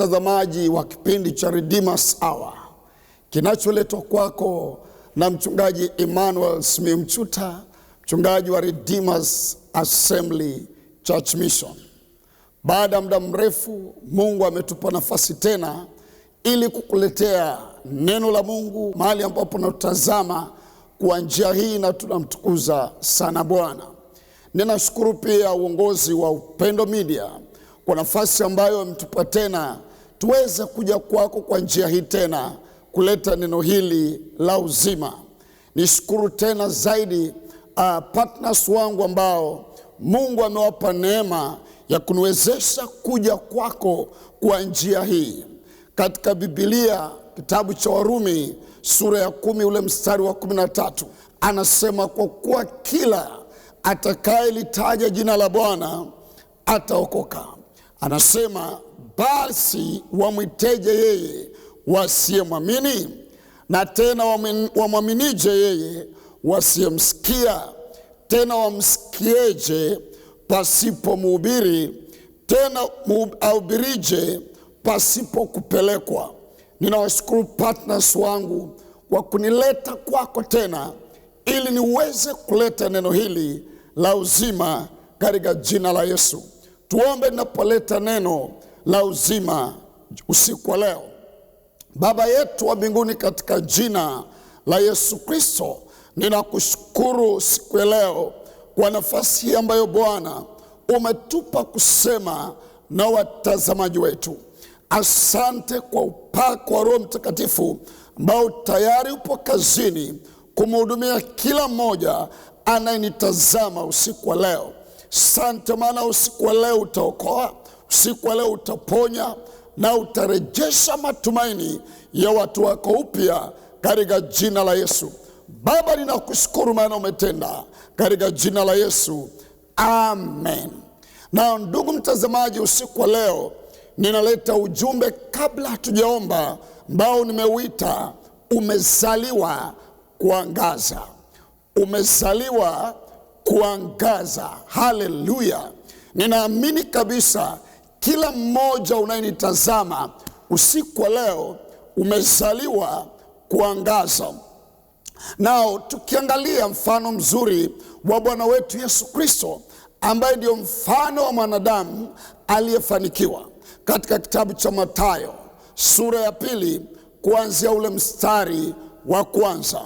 mtazamaji wa kipindi cha Redeemers Hour kinacholetwa kwako na mchungaji Emmanuel Simiyu Mchuta, mchungaji wa Redeemers Assembly Church Mission. Baada ya muda mrefu, Mungu ametupa nafasi tena ili kukuletea neno la Mungu mahali ambapo tunatazama kwa njia hii, na tunamtukuza sana Bwana. Ninashukuru pia uongozi wa Upendo Media kwa nafasi ambayo ametupa tena tuweze kuja kwako kwa njia hii tena kuleta neno hili la uzima. Nishukuru tena zaidi partners wangu ambao Mungu amewapa neema ya kuniwezesha kuja kwako kwa njia hii. Katika Biblia, kitabu cha Warumi sura ya 10 ule mstari wa 13, anasema kwa kuwa kila atakayelitaja jina la Bwana ataokoka. Anasema basi wamwiteje yeye wasiyemwamini, na tena wamwaminije yeye wasiyemsikia, tena wamsikieje pasipo mhubiri, tena ahubirije pasipo kupelekwa. Ninawashukuru partners wangu kwa kunileta kwako tena ili niweze kuleta neno hili la uzima katika jina la Yesu. Tuombe ninapoleta neno la uzima usiku wa leo. Baba yetu wa mbinguni, katika jina la Yesu Kristo, ninakushukuru siku ya leo kwa nafasi hii ambayo Bwana umetupa kusema na watazamaji wetu. Asante kwa upako wa Roho Mtakatifu ambao tayari upo kazini kumhudumia kila mmoja anayenitazama usiku wa leo. Asante maana usiku wa leo utaokoa, usiku wa leo utaponya na utarejesha matumaini ya watu wako upya katika jina la Yesu. Baba, ninakushukuru maana umetenda, katika jina la Yesu, amen. Na ndugu mtazamaji, usiku wa leo ninaleta ujumbe kabla hatujaomba ambao nimeuita umezaliwa kuangaza. Umezaliwa kuangaza. Haleluya. Ninaamini kabisa kila mmoja unayenitazama usiku wa leo umezaliwa kuangaza. Nao tukiangalia mfano mzuri wa Bwana wetu Yesu Kristo ambaye ndio mfano wa mwanadamu aliyefanikiwa, katika kitabu cha Mathayo sura ya 2 kuanzia ule mstari wa 1,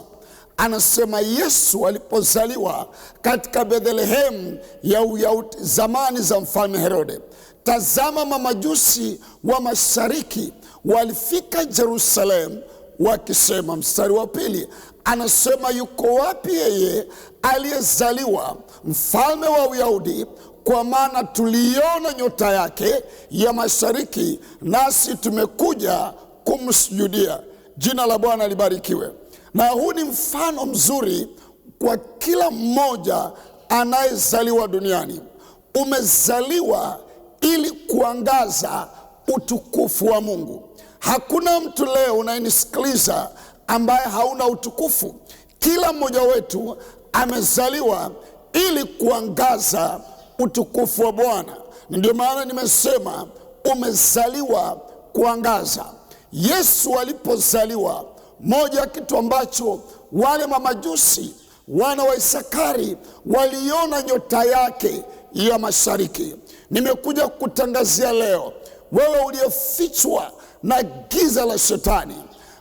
anasema Yesu alipozaliwa katika Bethlehem ya Uyahudi zamani za mfalme Herode, tazama mamajusi wa mashariki walifika Jerusalem wakisema, mstari wa 2 anasema, yuko wapi yeye aliyezaliwa mfalme wa Uyahudi? Kwa maana tuliona nyota yake ya mashariki, nasi tumekuja kumsujudia. Jina la Bwana libarikiwe. Na huu ni mfano mzuri kwa kila mmoja anayezaliwa duniani. Umezaliwa ili kuangaza utukufu wa Mungu. Hakuna mtu leo unayenisikiliza ambaye hauna utukufu. Kila mmoja wetu amezaliwa ili kuangaza utukufu wa Bwana. Ndio maana nimesema umezaliwa kuangaza. Yesu alipozaliwa, moja ya kitu ambacho wale mamajusi wana wa Isakari waliona nyota yake ya mashariki. Nimekuja kutangazia leo, wewe uliofichwa na giza la shetani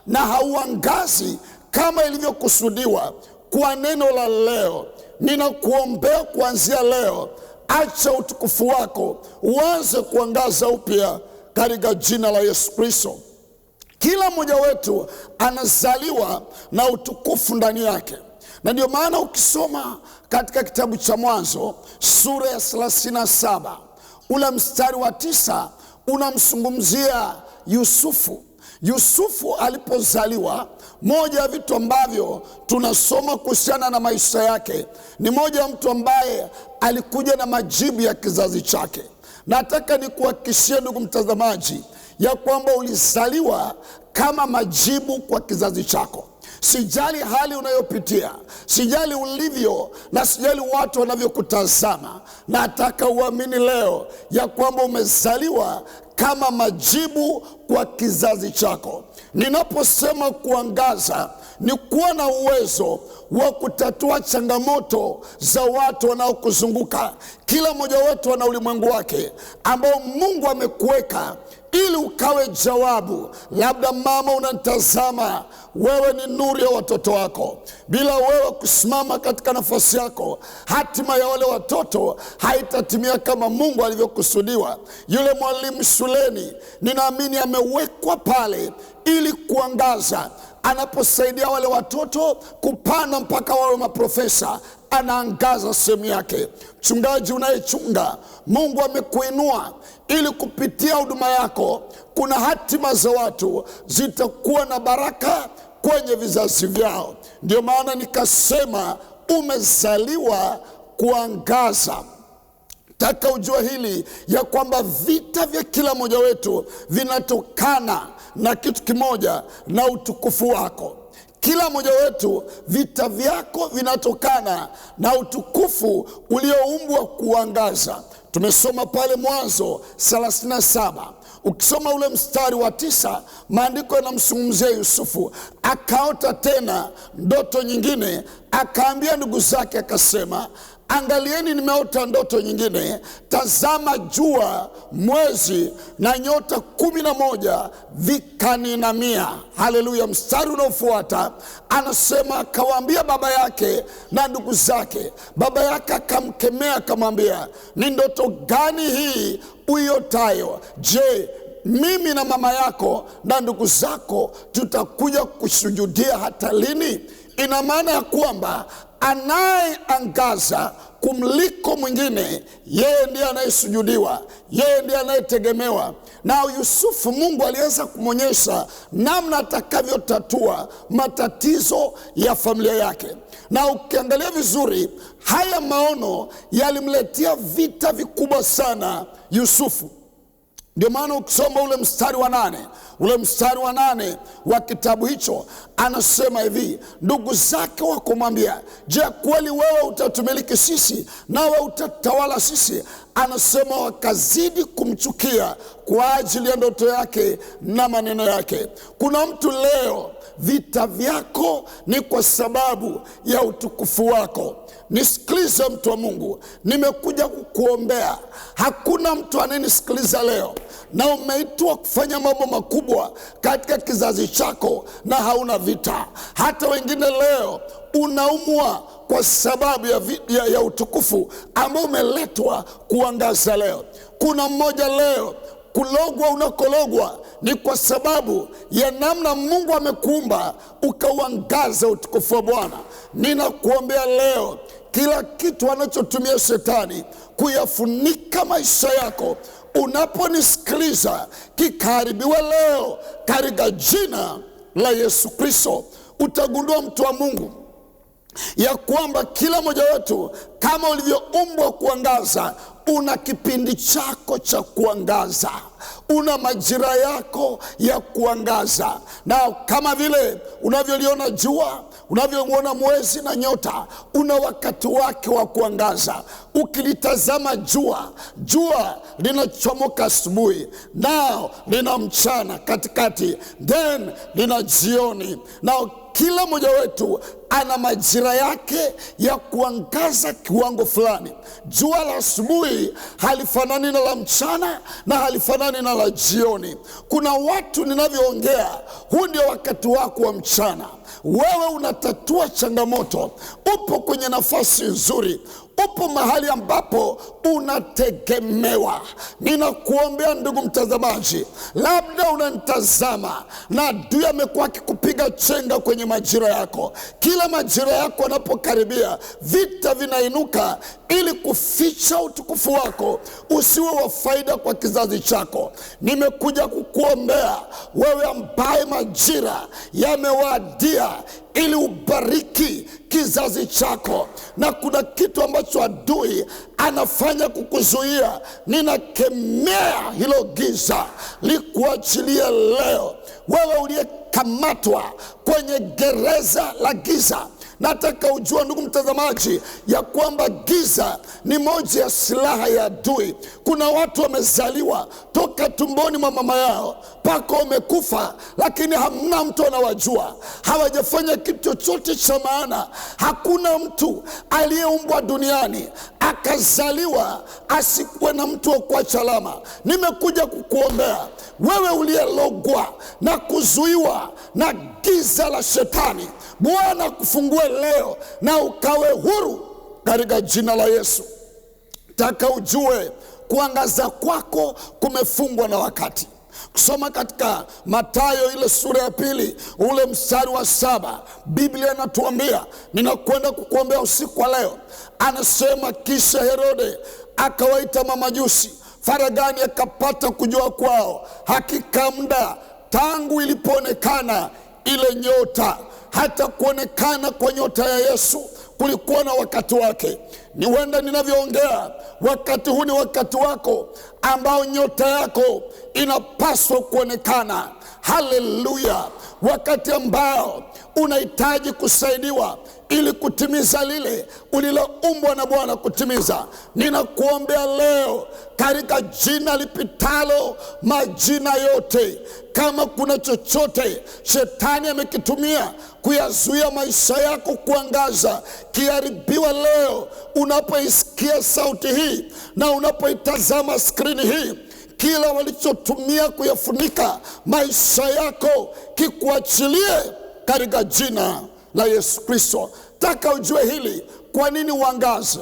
na hauangazi kama ilivyokusudiwa kwa neno la leo, ninakuombea kuanzia leo, acha utukufu wako uanze kuangaza upya katika jina la Yesu Kristo. Kila mmoja wetu anazaliwa na utukufu ndani yake. Na ndio maana ukisoma katika kitabu cha Mwanzo sura ya 37 ule mstari wa 9 unamzungumzia Yusufu. Yusufu alipozaliwa, moja ya vitu ambavyo tunasoma kuhusiana na maisha yake ni moja ya mtu ambaye alikuja na majibu ya kizazi chake. Nataka nikuhakikishie ndugu mtazamaji ya kwamba ulizaliwa kama majibu kwa kizazi chako. Sijali hali unayopitia, sijali ulivyo, na sijali watu wanavyokutazama, nataka uamini leo ya kwamba umezaliwa kama majibu kwa kizazi chako. Ninaposema kuangaza, ni kuwa na uwezo wa kutatua changamoto za watu wanaokuzunguka. Kila mmoja wetu ana ulimwengu wake ambao Mungu amekuweka ili ukawe jawabu. Labda mama unatazama, wewe ni nuru ya watoto wako. Bila wewe kusimama katika nafasi yako, hatima ya wale watoto haitatimia kama Mungu alivyokusudiwa. Yule mwalimu shuleni, ninaamini amewekwa pale ili kuangaza. Anaposaidia wale watoto kupanda mpaka wawe maprofesa, anaangaza sehemu yake. Mchungaji unayechunga, Mungu amekuinua ili kupitia huduma yako kuna hatima za watu zitakuwa na baraka kwenye vizazi vyao. Ndio maana nikasema umezaliwa kuangaza. Taka ujue hili ya kwamba vita vya kila mmoja wetu vinatokana na kitu kimoja, na utukufu wako. Kila mmoja wetu vita vyako vinatokana na utukufu ulioumbwa kuangaza. Tumesoma pale Mwanzo 37. Ukisoma ule mstari wa 9, maandiko yanamzungumzia Yusufu. Akaota tena ndoto nyingine, akaambia ndugu zake akasema, angalieni, nimeota ndoto nyingine. Tazama, jua, mwezi na nyota 11 vikaninamia. Haleluya. Mstari unaofuata anasema, akawaambia baba yake na ndugu zake. Baba yake akamkemea akamwambia, ni ndoto gani hii uiotayo? Je, mimi na mama yako na ndugu zako tutakuja kusujudia hata lini? Ina maana ya kwamba anayeangaza kumliko mwingine, yeye ndiye anayesujudiwa, yeye ndiye anayetegemewa. Na Yusufu, Mungu aliweza kumwonyesha namna atakavyotatua matatizo ya familia yake. Na ukiangalia vizuri, haya maono yalimletea vita vikubwa sana Yusufu. Ndio maana ukisoma ule mstari wa 8 wa kitabu hicho, anasema hivi, ndugu zake wakamwambia, je, kweli wewe utatumiliki sisi nawe utatawala sisi? Anasema wakazidi kumchukia kwa ajili ya ndoto yake na maneno yake. Kuna mtu leo vita vyako ni kwa sababu ya utukufu wako. Nisikilize mtu wa Mungu, nimekuja kukuombea. Hakuna mtu anayenisikiliza leo na umeitwa kufanya mambo makubwa katika kizazi chako na hauna vita. Hata wengine leo unaumwa kwa sababu ya utukufu ambao umeletwa kuangaza leo. Kuna mmoja leo kulogwa unakologwa ni kwa sababu ya namna Mungu amekuumba ukauangaza utukufu wa Bwana. Ninakuombea leo, kila kitu anachotumia shetani kuyafunika maisha yako, unaponisikiliza kikaharibiwa leo katika jina la Yesu Kristo. Utagundua mtu wa Mungu ya kwamba kila mmoja wetu kama ulivyoumbwa kuangaza, una kipindi chako cha kuangaza, una majira yako ya kuangaza. Na kama vile unavyoliona jua, unavyoona mwezi na nyota, una wakati wake wa kuangaza. Ukilitazama jua linachomoka asubuhi, nao lina mchana katikati, then lina jioni. Na kila mmoja wetu ana majira yake ya kuangaza kiwango fulani. Jua la asubuhi halifanani na la mchana na halifanani na la jioni. Kuna watu ninavyoongea, huu ndio wakati wako wa mchana. Wewe unatatua changamoto, upo kwenye nafasi nzuri, upo mahali ambapo unategemewa. Ninakuombea ndugu mtazamaji, labda unanitazama na adui amekuwa akikupiga chenga kwenye majira yako. Kila majira yako yanapokaribia, vita vinainuka ili kuficha utukufu wako usiwe wa faida kwa kizazi chako. Nimekuja kukuombea wewe ambaye majira yamewadia ili ubariki kizazi chako, na kuna kitu ambacho adui anafanya kukuzuia. Ninakemea hilo giza likuachilie leo. Wewe uliyekamatwa kwenye gereza la giza, Nataka ujue ndugu mtazamaji, ya kwamba giza ni moja ya silaha ya adui. Kuna watu wamezaliwa toka tumboni mwa mama yao mpaka wamekufa, lakini hamna mtu anawajua, hawajafanya kitu chochote cha maana. Hakuna mtu aliyeumbwa duniani akazaliwa asikuwe na mtu wa kuacha alama. Nimekuja kukuombea wewe uliyelogwa na kuzuiwa na giza la shetani. Bwana kufungue leo na ukawe huru katika jina la Yesu. Taka ujue kuangaza kwako kumefungwa na wakati. Kusoma katika Mathayo ile sura ya 2 ule mstari wa 7, Biblia inatuambia, ninakwenda kukuombea usiku wa leo. Anasema, kisha Herode akawaita mamajusi faragani, akapata kujua kwao hakika muda tangu ilipoonekana ile nyota hata kuonekana kwa nyota ya Yesu kulikuwa na wakati wake. Ni wenda ninavyoongea, wakati huu ni wakati wako ambao nyota yako inapaswa kuonekana. Haleluya! Wakati ambao unahitaji kusaidiwa ili kutimiza lile uliloumbwa na Bwana kutimiza. Ninakuombea leo katika jina lipitalo majina yote, kama kuna chochote shetani amekitumia kuyazuia maisha yako kuangaza, kiharibiwa leo unapoisikia sauti hii na unapoitazama skrini hii. Kila walichotumia kuyafunika maisha yako kikuachilie katika jina la Yesu Kristo. Taka ujue hili. Kwa nini uangaze?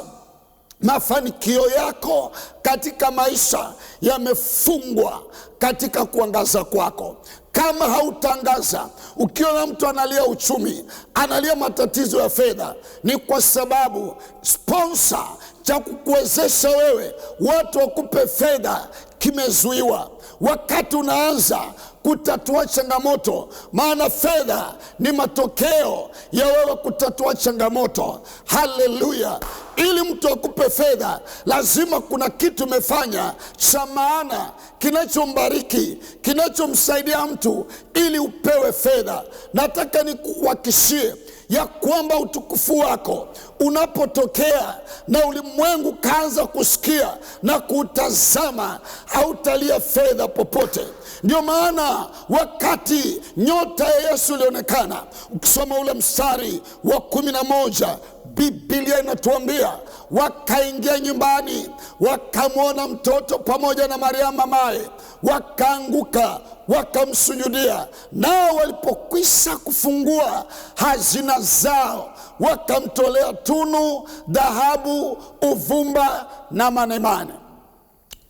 Mafanikio yako katika maisha yamefungwa katika kuangaza kwako. Kama hautangaza, ukiona mtu analia uchumi, analia matatizo ya fedha, ni kwa sababu sponsor cha kukuwezesha wewe watu wakupe fedha kimezuiwa. Wakati unaanza kutatua changamoto, maana fedha ni matokeo ya wewe kutatua changamoto. Haleluya! Ili mtu akupe fedha, lazima kuna kitu umefanya cha maana kinachombariki, kinachomsaidia mtu ili upewe fedha. Nataka nikuhakikishie ya kwamba utukufu wako unapotokea na ulimwengu kaanza kusikia na kutazama, hautalia fedha popote. Ndio maana wakati nyota ya Yesu ilionekana, ukisoma ule mstari wa 11, Biblia inatuambia wakaingia nyumbani, wakamwona mtoto pamoja na Maria mamaye, wakaanguka wakamsujudia. Nao walipokwisha kufungua hazina zao, wakamtolea tunu, dhahabu, uvumba na manemane.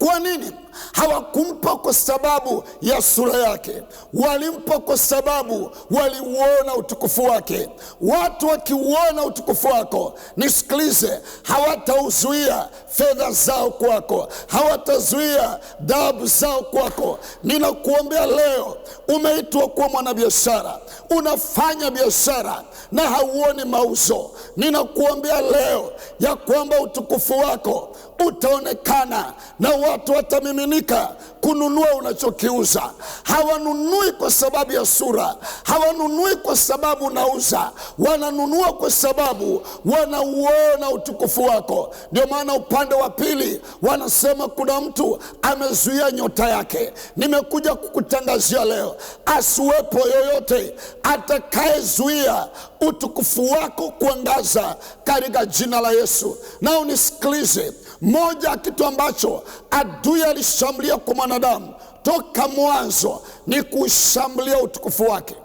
Kwa nini? Hawakumpa kwa sababu ya sura yake, walimpa kwa sababu waliuona utukufu wake. Watu wakiuona utukufu wako, nisikilize, hawatauzuia fedha zao kwako, hawatazuia dhahabu zao kwako. Ninakuombea leo, umeitwa kuwa mwanabiashara, unafanya biashara na hauoni mauzo. Ninakuombea leo ya kwamba utukufu wako utaonekana na watu watamiminika kununua unachokiuza. Hawanunui kwa sababu ya sura, hawanunui kwa sababu unauza, wananunua kwa sababu wanauona utukufu wako. Ndio maana upande wa pili wanasema kuna mtu amezuia nyota yake. Nimekuja kukutangazia leo, asiwepo yoyote atakayezuia utukufu wako kuangaza katika jina la Yesu. Na unisikilize, moja kitu ambacho adui alishambulia kwa mwanadamu toka mwanzo ni kushambulia utukufu wake.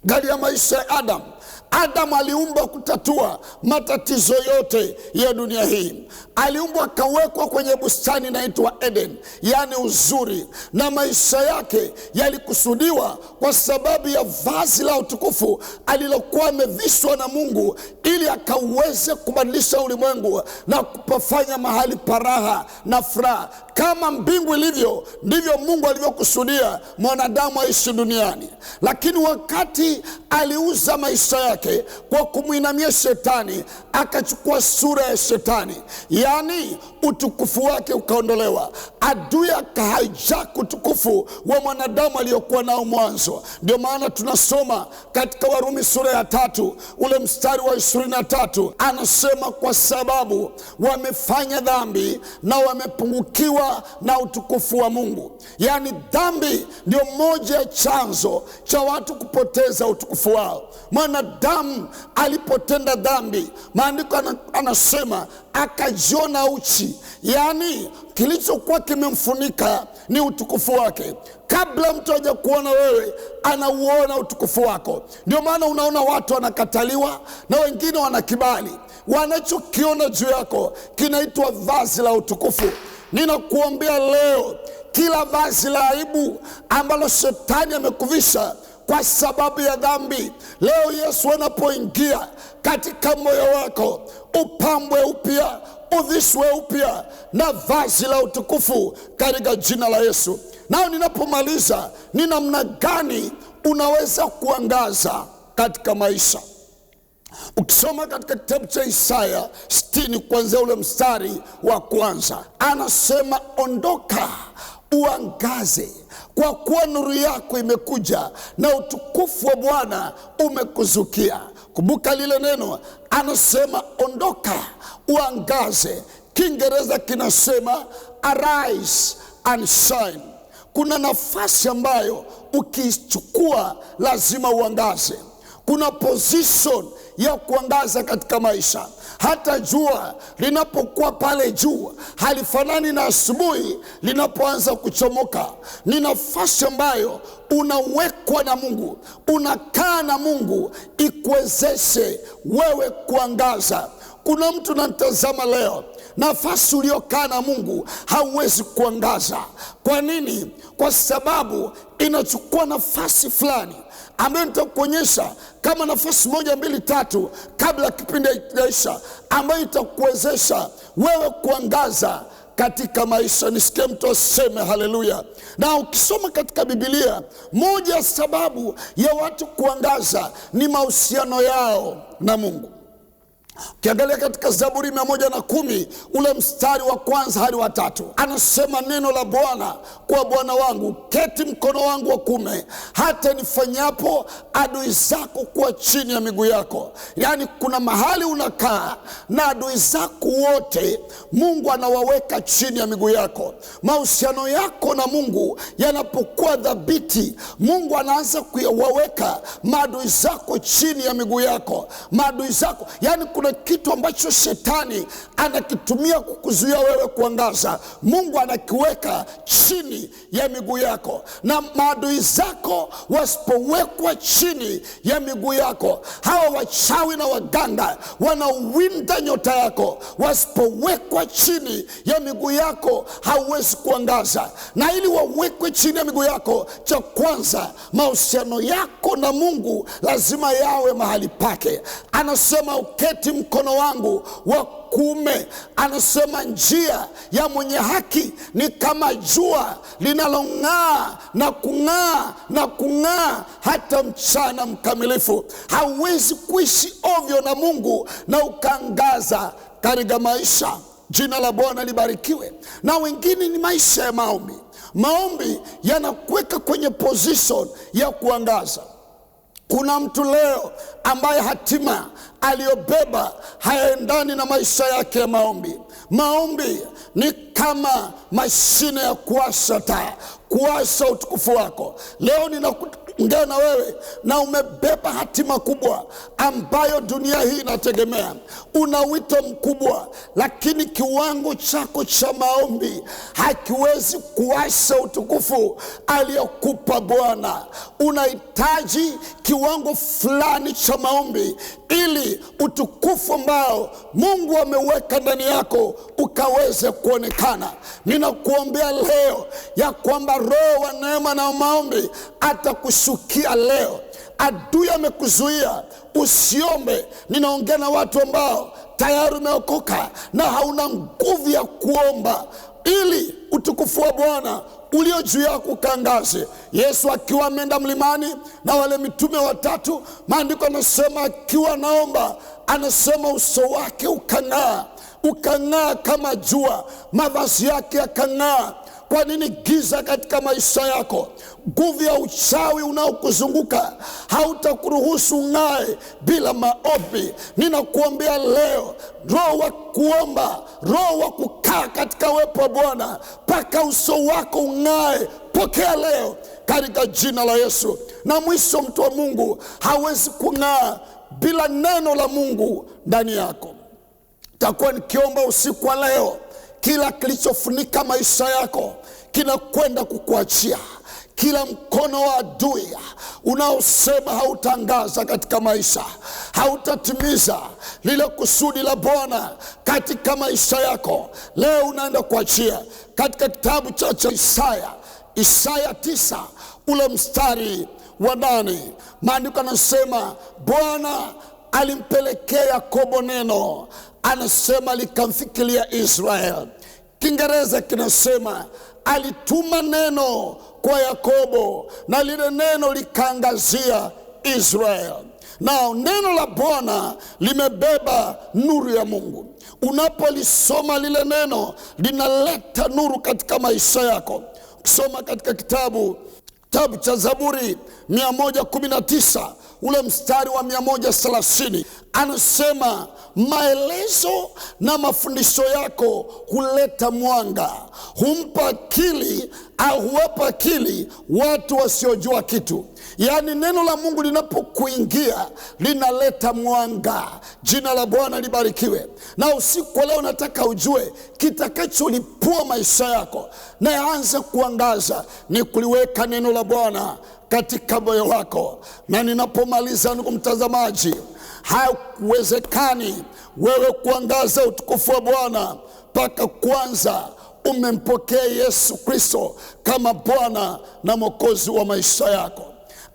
Ndani ya maisha ya Adamu aliumbwa kutatua matatizo yote ya dunia hii. Aliumbwa akawekwa kwenye bustani inaitwa Eden, yani uzuri, na maisha yake yalikusudiwa kwa sababu ya vazi la utukufu alilokuwa amevishwa na Mungu ili akaweze kubadilisha ulimwengu na kupafanya mahali paraha na furaha. Kama mbingu ilivyo, ndivyo Mungu alivyokusudia mwanadamu aishi duniani. Lakini wakati aliuza maisha yake kwa kumuinamia shetani, akachukua sura ya shetani, yaani utukufu wake ukaondolewa. Adui akahijack utukufu wa mwanadamu aliyokuwa nao mwanzo. Ndio maana tunasoma katika Warumi sura ya 3 ule mstari wa 23, anasema kwa sababu wamefanya dhambi na wamepungukiwa na utukufu wa Mungu. Yaani dhambi ndio moja ya chanzo cha watu kupoteza utukufu wao. Mwanadamu alipotenda dhambi, maandiko anasema akajiona uchi, yaani kilichokuwa kimemfunika ni utukufu wake. Kabla mtu haja kuona wewe, anauona utukufu wako. Ndio maana unaona watu wanakataliwa na wengine wana kibali. Wanachokiona juu yako kinaitwa vazi la utukufu. Ninakuombea leo, kila vazi la aibu ambalo shetani amekuvisha kwa sababu ya dhambi, leo Yesu anapoingia katika moyo wako, upambwe upya, uvishwe upya na vazi la utukufu katika jina la Yesu. Nao ninapomaliza, ni namna gani unaweza kuangaza katika maisha? Ukisoma katika kitabu cha Isaya 60 kuanzia ule mstari wa 1, anasema ondoka uangaze, kwa kuwa nuru yako imekuja na utukufu wa Bwana umekuzukia. Kumbuka lile neno, anasema ondoka uangaze. Kiingereza kinasema arise and shine. Kuna nafasi ambayo ukichukua lazima uangaze. Kuna position ya kuangaza katika maisha. Hata jua linapokuwa pale juu halifanani na asubuhi linapoanza kuchomoka. Ni nafasi ambayo unawekwa na Mungu, unakaa na Mungu ikuwezeshe wewe kuangaza. Kuna mtu nanitazama leo, nafasi uliokaa na Mungu hauwezi kuangaza. Kwa nini? Kwa sababu inachukua nafasi fulani ambayo nitakuonyesha kama nafasi 1, 2, 3 kabla kipindi hakijaisha, ambayo itakuwezesha wewe kuangaza katika maisha. Nisikie mtu aseme haleluya. Na ukisoma katika Biblia, moja ya sababu ya watu kuangaza ni mahusiano yao na Mungu. Ukiangalia katika Zaburi 110 ule mstari wa 1 hadi wa 3, anasema neno la Bwana kwa Bwana wangu, keti mkono wangu wa kuume, hata nifanyapo adui zako kuwa chini ya miguu yako. Yaani kuna mahali unakaa na adui zako wote Mungu anawaweka chini ya miguu yako. Mahusiano yako na Mungu yanapokuwa dhabiti, Mungu anaanza kuyaweka maadui zako chini ya miguu yako. Maadui zako, yaani kuna kitu ambacho shetani anakitumia kukuzuia wewe kuangaza, Mungu anakiweka chini ya miguu yako. Na maadui zako wasipowekwa chini ya miguu yako, hawa wachawi na waganga wanauwinda nyota yako, wasipowekwa chini ya miguu yako hauwezi kuangaza. Na ili wawekwe chini ya miguu yako, cha kwanza, mahusiano yako na Mungu lazima yawe mahali pake. Anasema uketi mkono wangu wa kuume. Anasema njia ya mwenye haki ni kama jua linalong'aa na kung'aa na kung'aa hata mchana mkamilifu. Hauwezi kuishi ovyo na Mungu na ukaangaza katika maisha. Jina la Bwana libarikiwe. Na wengine ni maisha ya maombi. Maombi yanakuweka kwenye position ya kuangaza. Kuna mtu leo ambaye hatima aliyobeba hayaendani na maisha yake ya maombi. Maombi ni kama mashine ya kuwasha taa, kuwasha utukufu wako. Leo ninaongea na wewe na umebeba hatima kubwa ambayo dunia hii inategemea. Una wito mkubwa, lakini kiwango chako cha maombi hakiwezi kuwasha utukufu aliyokupa Bwana. Unahitaji kiwango fulani cha maombi, ili utukufu ambao Mungu ameweka ndani yako ukaweze kuonekana. Ninakuombea leo ya kwamba Roho wa neema na maombi atakushukia leo. Adui amekuzuia usiombe. Ninaongea na watu ambao tayari umeokoka na hauna nguvu ya kuomba, ili utukufu wa Bwana ulio juu yako ukaangaze. Yesu akiwa ameenda mlimani na wale mitume watatu, maandiko anasema akiwa naomba, anasema uso wake ukang'aa kama jua, mavazi yake yakang'aa. Kwa nini giza katika maisha yako? Nguvu ya uchawi unaokuzunguka hautakuruhusu ng'ae bila maombi. Ninakuombea leo roho wa kuomba, roho wa kukaa katika uwepo wa Bwana mpaka uso wako ung'ae. Pokea leo katika jina la Yesu. Na mwisho, mtu wa Mungu hawezi kung'aa bila neno la Mungu ndani yako. Takuwa nikiomba usiku wa leo, kila kilichofunika maisha yako kinakwenda kukuachia. Kila mkono wa adui unaosema hautangaza katika maisha, hautatimiza lile kusudi la Bwana katika maisha yako, leo unaenda kuachia. Katika kitabu cha Isaya 9 ule mstari wa 8, maandiko anasema Bwana alimpelekea Yakobo neno, anasema likamfikiria Israel. Kiingereza kinasema alituma neno kwa Yakobo na lile neno likaangazia Israel. Na neno la Bwana limebeba nuru ya Mungu. Unapolisoma lile neno, linaleta nuru katika maisha yako. Ukisoma katika kitabu cha Zaburi 119 ule mstari wa 130, anasema maelezo na mafundisho yako huleta mwanga, humpa akili au huwapa akili watu wasiojua kitu. Yaani neno la Mungu linapokuingia linaleta mwanga. Jina la Bwana libarikiwe. Na usiku leo nataka ujue kitakacholipua maisha yako na yaanze kuangaza ni kuliweka neno la Bwana katika moyo wako. Na ninapomaliza, ndugu mtazamaji, haiwezekani wewe kuangaza utukufu wa Bwana mpaka kwanza umempokea Yesu Kristo kama Bwana na Mwokozi wa maisha yako.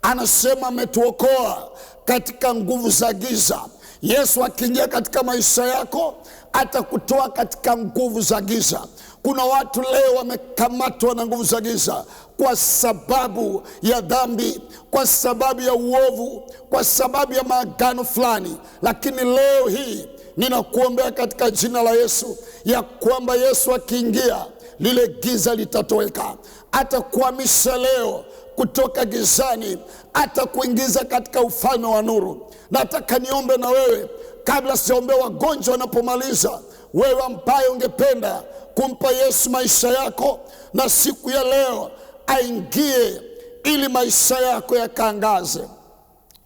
Anasema ametuokoa katika nguvu za giza. Yesu akiingia katika maisha yako atakutoa katika nguvu za giza. Kuna watu leo wamekamatwa na nguvu za giza kwa sababu ya dhambi, kwa sababu ya uovu, kwa sababu ya maagano fulani. Lakini leo hii ninakuombea katika jina la Yesu ya kwamba Yesu akiingia lile giza litatoweka. Atakuhamisha leo kutoka gizani, atakuingiza katika ufalme wa nuru. Nataka niombe na wewe kabla sijaombea wagonjwa wanapomaliza. Wewe ambaye ungependa kumpa Yesu maisha yako, na siku ya leo aingie ili maisha yako yakaangaze.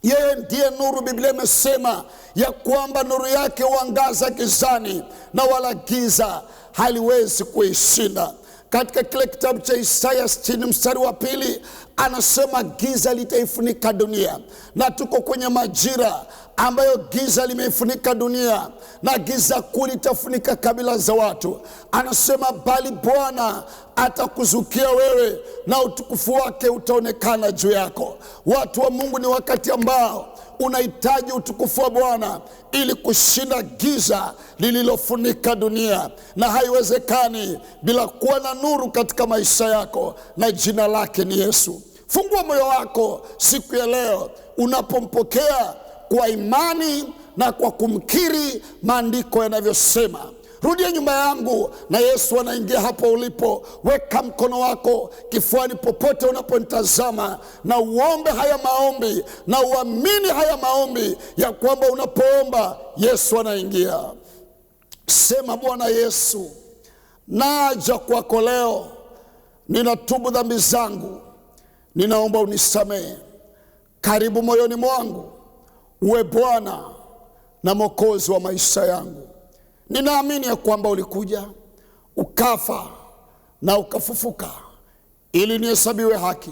Yeye ndiye nuru. Biblia imesema ya kwamba nuru yake huangaza gizani na wala giza haliwezi kuishinda. Katika kile kitabu cha Isaya 60 mstari wa 2, anasema giza litaifunika dunia. Na tuko kwenye majira ambayo giza limeifunika dunia, na giza kuu litafunika kabila za watu. Anasema bali Bwana atakuzukia wewe na utukufu wake utaonekana juu yako. Watu wa Mungu, ni wakati ambao unahitaji utukufu wa Bwana ili kushinda giza lililofunika dunia, na haiwezekani bila kuwa na nuru katika maisha yako, na jina lake ni Yesu. Fungua moyo wako siku ya leo unapompokea kwa imani na kwa kumkiri maandiko yanavyosema. Rudia nyuma yangu na Yesu anaingia hapo ulipo. Weka mkono wako kifuani popote unaponitazama, na uombe haya maombi na uamini haya maombi ya kwamba unapoomba Yesu anaingia. Sema, Bwana Yesu, naja kwako leo, ninatubu dhambi zangu, ninaomba unisamehe. Karibu moyoni mwangu, uwe Bwana na Mwokozi wa maisha yangu. Ninaamini ya kwamba ulikuja, ukafa na ukafufuka ili nihesabiwe haki.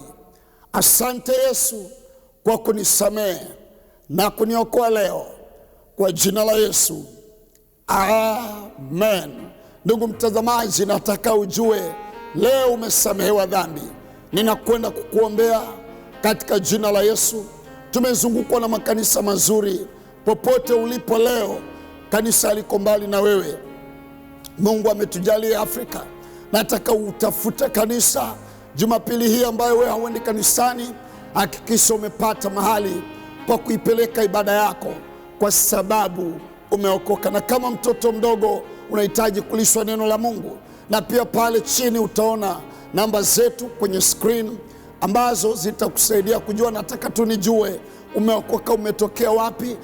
Asante Yesu kwa kunisamehe na kuniokoa leo, kwa jina la Yesu, amen. Ndugu mtazamaji, nataka ujue leo umesamehewa dhambi. Ninakwenda kukuombea katika jina la Yesu. Tumezungukwa na makanisa mazuri. Popote ulipo leo, kanisa liko mbali na wewe. Mungu ametujalia Afrika. Nataka utafute kanisa Jumapili hii ambayo wewe hauendi kanisani. Hakikisha umepata mahali pa kuipeleka ibada yako, kwa sababu umeokoka. Na kama mtoto mdogo unahitaji kulishwa neno la Mungu, na pia pale chini utaona namba zetu kwenye screen ambazo zitakusaidia kujua. Nataka tu nijue umeokoka, umetokea wapi.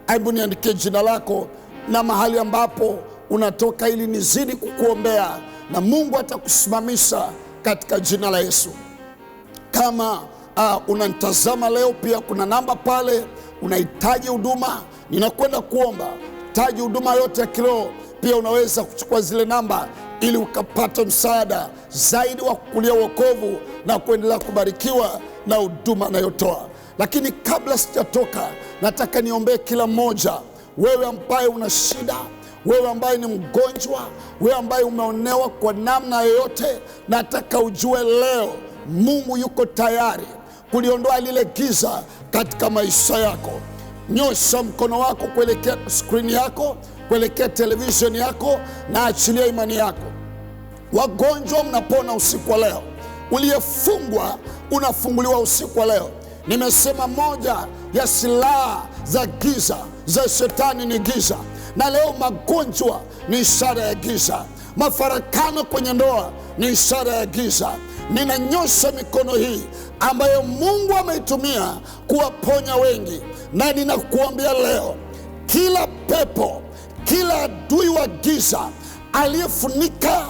Hebu niandikie jina lako na mahali ambapo unatoka, ili nizidi kukuombea na Mungu atakusimamisha katika jina la Yesu. Kama unanitazama leo, pia kuna namba pale, unahitaji huduma, ninakwenda kuomba. Hitaji huduma yote ya kiroho, pia unaweza kuchukua zile namba ili ukapata msaada zaidi wa kukulia wokovu na kuendelea kubarikiwa na huduma nayotoa. Lakini kabla sijatoka, nataka niombee kila mmoja. Wewe ambaye una shida, wewe ambaye ni mgonjwa, wewe ambaye umeonewa kwa namna yoyote, nataka ujue leo Mungu yuko tayari kuliondoa lile giza katika maisha yako. Nyosha mkono wako kuelekea skrini yako, kuelekea television yako, na achilia imani yako. Wagonjwa mnapona usiku wa leo. Uliyefungwa unafunguliwa usiku wa leo. Nimesema moja ya silaha za giza za shetani ni giza, na leo magonjwa ni ishara ya giza. Mafarakano kwenye ndoa ni ishara ya giza. Ninanyosha mikono hii ambayo Mungu ameitumia kuwaponya wengi, na ninakuambia leo, kila pepo, kila adui wa giza aliyefunika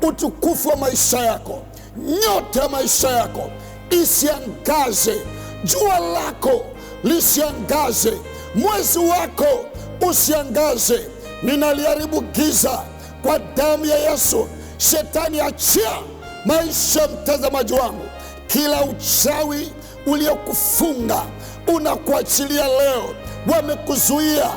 utukufu wa maisha yako, nyota ya maisha yako isiangaze, jua lako lisiangaze, mwezi wako usiangaze. Ninaliharibu giza kwa damu ya Yesu. Shetani, achia maisha mtazamaji wangu. Kila uchawi uliokufunga unakuachilia leo. Wamekuzuia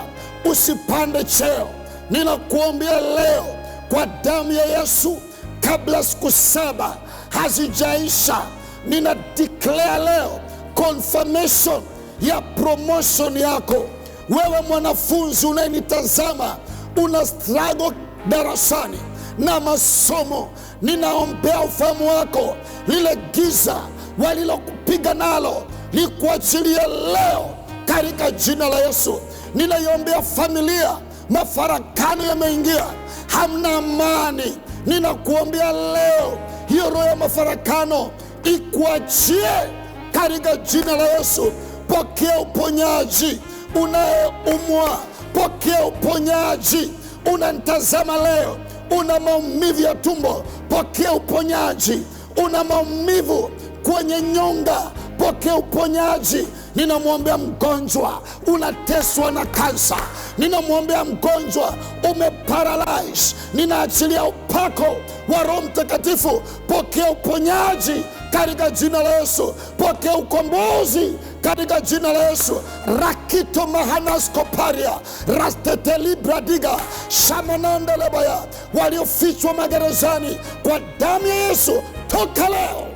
usipande cheo, ninakuombea leo kwa damu ya Yesu, kabla siku 7 hazijaisha, nina declare leo confirmation ya promotion yako. Wewe mwanafunzi unayenitazama, una struggle darasani na masomo, ninaombea ufahamu wako. Lile giza walilokupiga nalo likuachilia leo katika jina la Yesu. Ninaiombea familia, mafarakano yameingia, hamna amani. Ninakuombea leo hiyo roho ya mafarakano ikuachie katika jina la Yesu. Pokea uponyaji. Unayeumwa, pokea uponyaji. Unanitazama leo, una maumivu ya tumbo, pokea uponyaji. Una maumivu kwenye nyonga, pokea uponyaji. Ninamwombea mgonjwa unateswa na kansa, ninamwombea mgonjwa umeparalyze, ninaachilia upako wa Roho Mtakatifu. Pokea uponyaji katika jina la Yesu. Pokea ukombozi katika jina la Yesu. Rakito mahanaskoparia rastetelibradiga shamanandelebaya, waliofichwa magerezani, kwa damu ya Yesu toka leo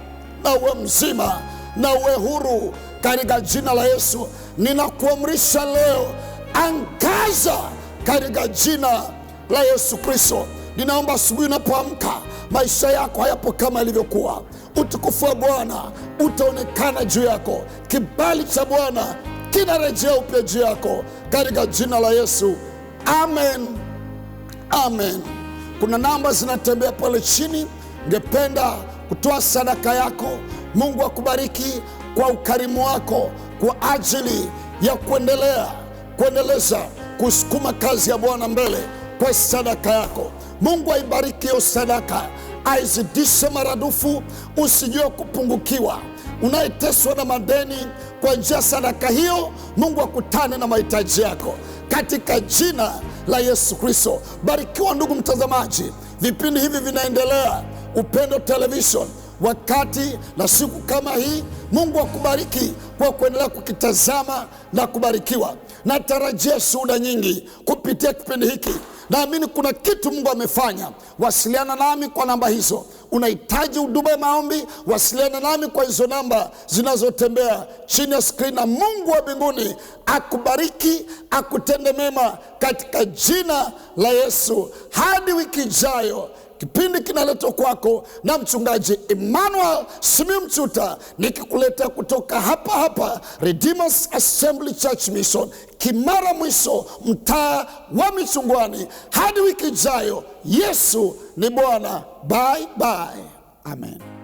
na uwe mzima na uwe huru katika jina la Yesu. Ninakuamrisha leo, angaza katika jina la Yesu Kristo. Ninaomba asubuhi unapoamka, maisha yako hayapo kama ilivyokuwa. Utukufu wa Bwana utaonekana juu yako. Kibali cha Bwana kinarejea upya juu yako katika jina la Yesu. Amen, amen. Kuna namba zinatembea pale chini, ungependa kutoa sadaka yako. Mungu akubariki kwa ukarimu wako kwa ajili ya kuendeleza kusukuma kazi ya Bwana mbele kwa sadaka yako. Mungu aibariki hiyo sadaka, aizidishe maradufu, usijue kupungukiwa. Unayeteswa na madeni, kwa njia sadaka hiyo Mungu akutane na mahitaji yako katika jina la Yesu Kristo. Barikiwa ndugu mtazamaji, vipindi hivi vinaendelea Upendo Television wakati na siku kama hii, Mungu akubariki kwa kuendelea kukitazama na kubarikiwa. Natarajia shuhuda nyingi kupitia kipindi hiki. Naamini kuna kitu Mungu amefanya. Wasiliana nami kwa namba hizo. Unahitaji huduma ya maombi, wasiliana nami kwa hizo namba zinazotembea chini ya screen, na Mungu wa mbinguni akubariki, akutende mema katika jina la Yesu. Hadi wiki ijayo, kipindi kinaletwa kwako na mchungaji Emmanuel Simiyu Mchuta, nikikuletea kutoka hapa Redeemers Assembly Church Mission, Kimara Mwisho, mtaa wa Michungwani. Hadi wiki ijayo, Yesu ni Bwana. Bye bye. Amen.